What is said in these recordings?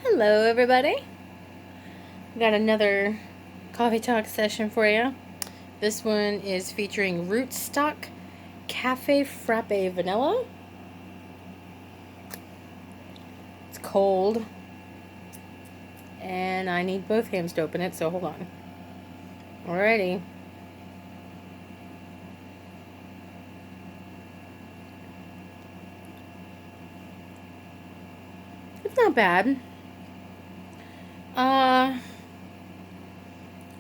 Hello, everybody. Got another coffee talk session for you. This one is featuring Rootstock Cafe Frappe Vanilla. It's cold, and I need both hands to open it, so hold on. Alrighty. It's not bad. Uh,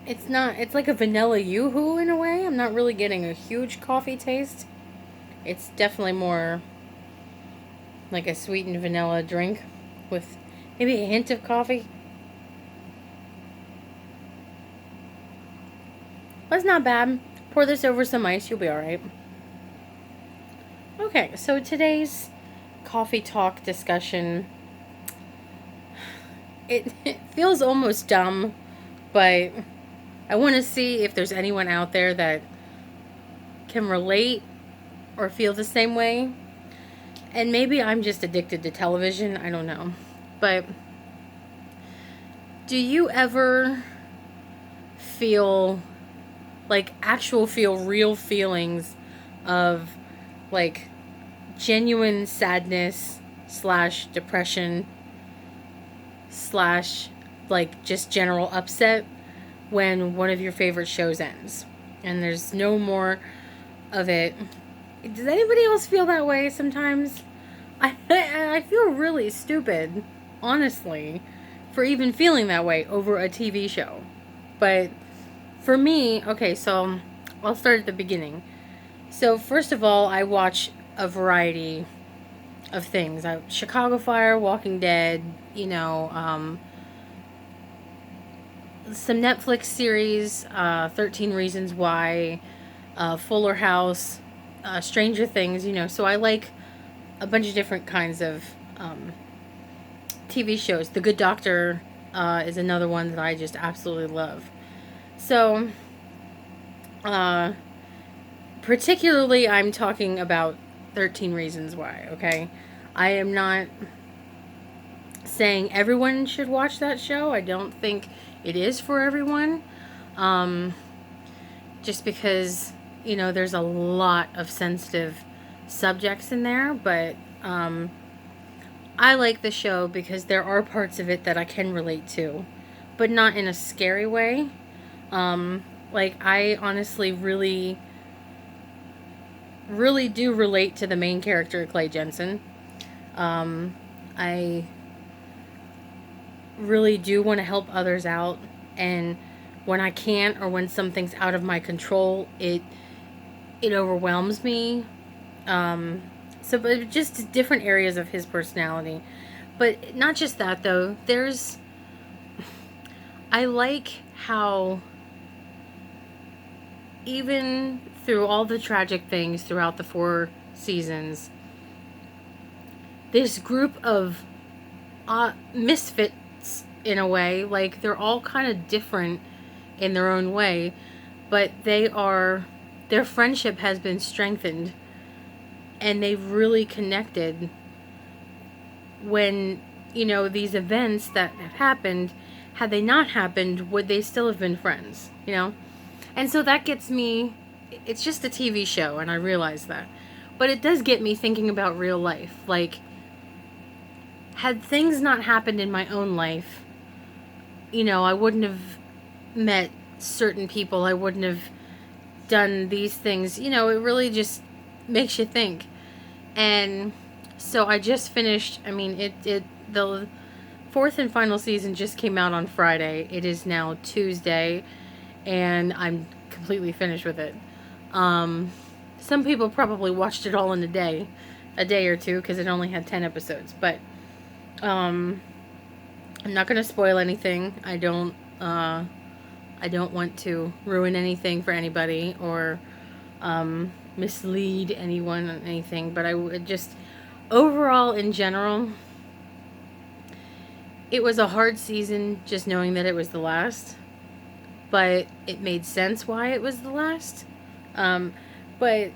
it's like a vanilla yoo-hoo in a way. I'm not really getting a huge coffee taste. It's definitely more like a sweetened vanilla drink with maybe a hint of coffee. But it's not bad. Pour this over some ice, you'll be alright. Okay, so today's coffee talk discussion, it feels almost dumb, but I want to see if there's anyone out there that can relate or feel the same way. And maybe I'm just addicted to television, I don't know. But do you ever feel feel real feelings of like genuine sadness slash depression slash like just general upset when one of your favorite shows ends and there's no more of it? Does anybody else feel that way sometimes? I feel really stupid, honestly, for even feeling that way over a TV show. But for me, okay, so I'll start at the beginning. So first of all, I watch a variety of things. Chicago Fire, Walking Dead, some Netflix series, 13 Reasons Why, Fuller House, Stranger Things, So I like a bunch of different kinds of TV shows. The Good Doctor is another one that I just absolutely love. So, uh, particularly, I'm talking about 13 Reasons Why, okay? I am not saying everyone should watch that show. I don't think it is for everyone. Just because, there's a lot of sensitive subjects in there, but I like the show because there are parts of it that I can relate to, but not in a scary way. I honestly really, really do relate to the main character, Clay Jensen. I really do want to help others out, and when I can't or when something's out of my control, it overwhelms me. But just different areas of his personality. But not just that, though. I like how even through all the tragic things throughout the 4 seasons, this group of misfits, in a way, like they're all kind of different in their own way, but their friendship has been strengthened and they've really connected when, these events that have happened, had they not happened, would they still have been friends, And so that gets me, it's just a TV show, and I realize that. But it does get me thinking about real life. Like, had things not happened in my own life, I wouldn't have met certain people. I wouldn't have done these things. It really just makes you think. And so I just finished, the fourth and final season just came out on Friday. It is now Tuesday, and I'm completely finished with it. Some people probably watched it all in a day or two, because it only had 10 episodes. But I'm not going to spoil anything. I don't want to ruin anything for anybody or mislead anyone on anything. But I would just, overall, in general, it was a hard season just knowing that it was the last. But it made sense why it was the last. But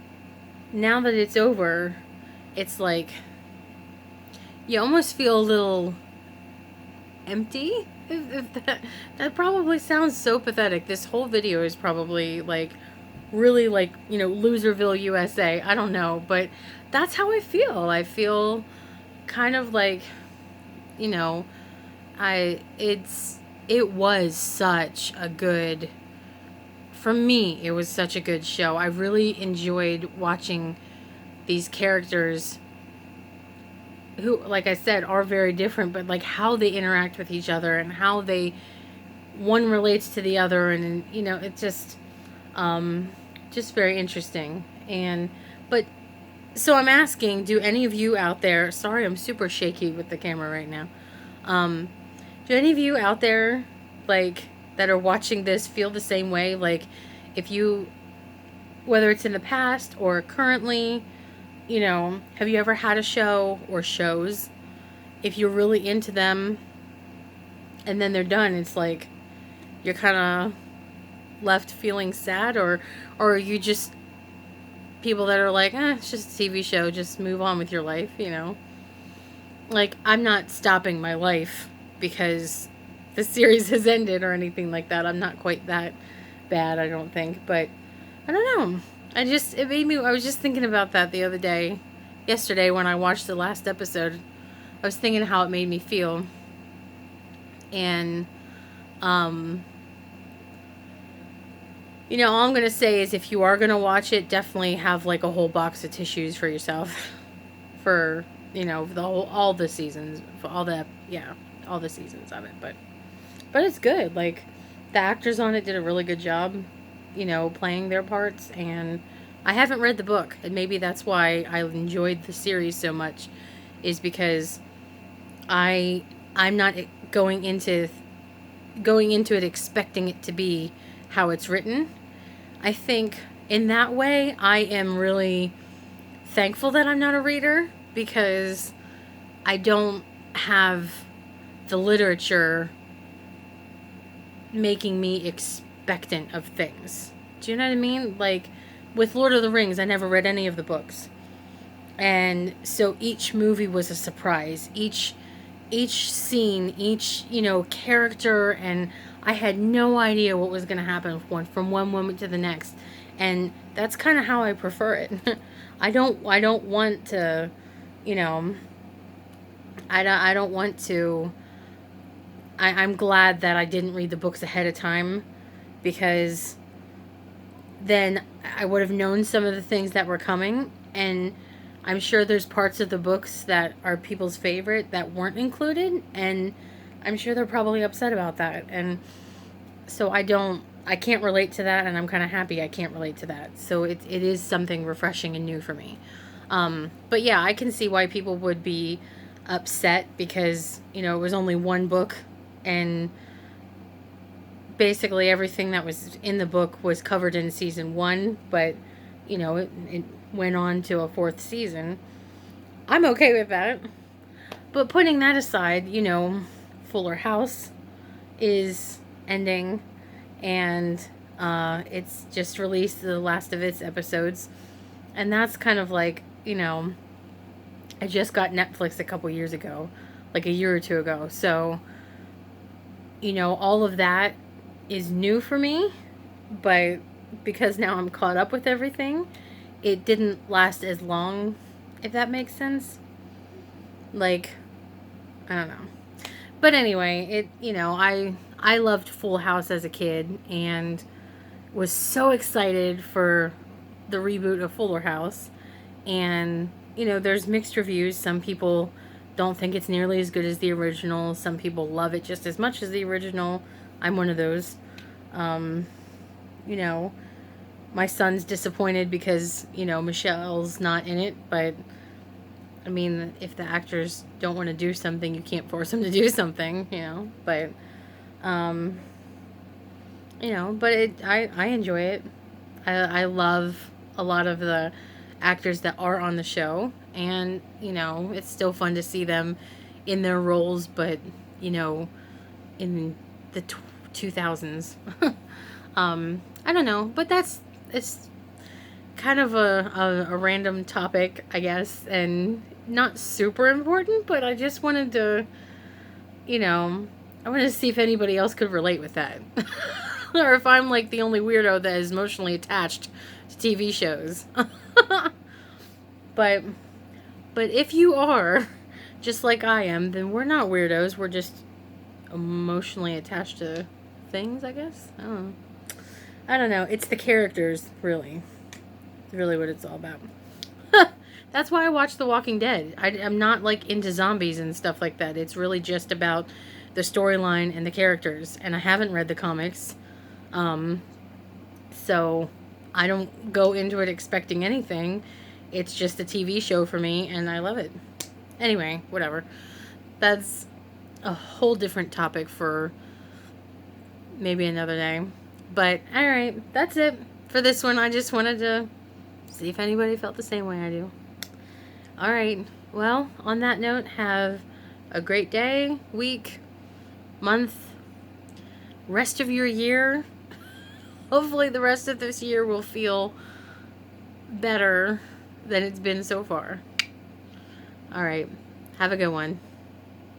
now that it's over, it's like you almost feel a little empty. If that probably sounds so pathetic. This whole video is probably like really like, Loserville, USA. I don't know, but that's how I feel. I feel kind of like, you know, it was such a good, for me, it was such a good show. I really enjoyed watching these characters who, like I said, are very different, but like how they interact with each other and how one relates to the other, and it's just very interesting. But so I'm asking, do any of you out there, sorry, I'm super shaky with the camera right now. Do any of you out there, like, that are watching this feel the same way? Like, if you, whether it's in the past or currently, have you ever had a show or shows, if you're really into them and then they're done, it's like you're kind of left feeling sad, or are you just people that are like, it's just a TV show, just move on with your life, Like, I'm not stopping my life because the series has ended or anything like that. I'm not quite that bad, I don't think, but I don't know. I was just thinking about that the other day, yesterday when I watched the last episode. I was thinking how it made me feel. And, all I'm going to say is, if you are going to watch it, definitely have like a whole box of tissues for yourself for, all the seasons, for all the seasons of it. But it's good. Like, the actors on it did a really good job, playing their parts. And I haven't read the book, and maybe that's why I enjoyed the series so much, is because I'm not going into it expecting it to be how it's written. I think in that way, I am really thankful that I'm not a reader, because I don't have the literature making me expectant of things. Do you know what I mean? Like, with Lord of the Rings, I never read any of the books. And so each movie was a surprise. Each scene, each, character, and I had no idea what was going to happen from one moment to the next. And that's kind of how I prefer it. I don't want to, I don't want to. I'm glad that I didn't read the books ahead of time, because then I would have known some of the things that were coming, and I'm sure there's parts of the books that are people's favorite that weren't included, and I'm sure they're probably upset about that. And so I can't relate to that, and I'm kind of happy I can't relate to that. So it is something refreshing and new for me. But yeah, I can see why people would be upset, because, it was only one book, and basically everything that was in the book was covered in season 1, but, it went on to a 4th season. I'm okay with that. But putting that aside, Fuller House is ending, and it's just released the last of its episodes, and that's kind of like, I just got Netflix a couple years ago, like a year or two ago, so all of that is new for me, but because now I'm caught up with everything, it didn't last as long, if that makes sense. Like, I don't know. But anyway, I loved Full House as a kid, and was so excited for the reboot of Fuller House. And, there's mixed reviews. Some people don't think it's nearly as good as the original. Some people love it just as much as the original. I'm one of those. My son's disappointed because, Michelle's not in it, but I mean, if the actors don't want to do something, you can't force them to do something, but, I enjoy it. I love a lot of the actors that are on the show, and, it's still fun to see them in their roles, but, in the 2000s. I don't know, but it's kind of a random topic, I guess, and not super important, but I just wanted to you know, I want to see if anybody else could relate with that. Or if I'm like the only weirdo that is emotionally attached to TV shows. but but if you are just like I am, then we're not weirdos. We're just emotionally attached to things, I guess. I don't know. It's the characters, really. It's really what it's all about. That's why I watch The Walking Dead. I'm not like into zombies and stuff like that. It's really just about the storyline and the characters. And I haven't read the comics, so I don't go into it expecting anything. It's just a TV show for me, and I love it. Anyway, whatever. That's a whole different topic for maybe another day. But alright, that's it for this one. I just wanted to see if anybody felt the same way I do. Alright, well, on that note, have a great day, week, month, rest of your year. Hopefully the rest of this year will feel better than it's been so far. Alright, have a good one.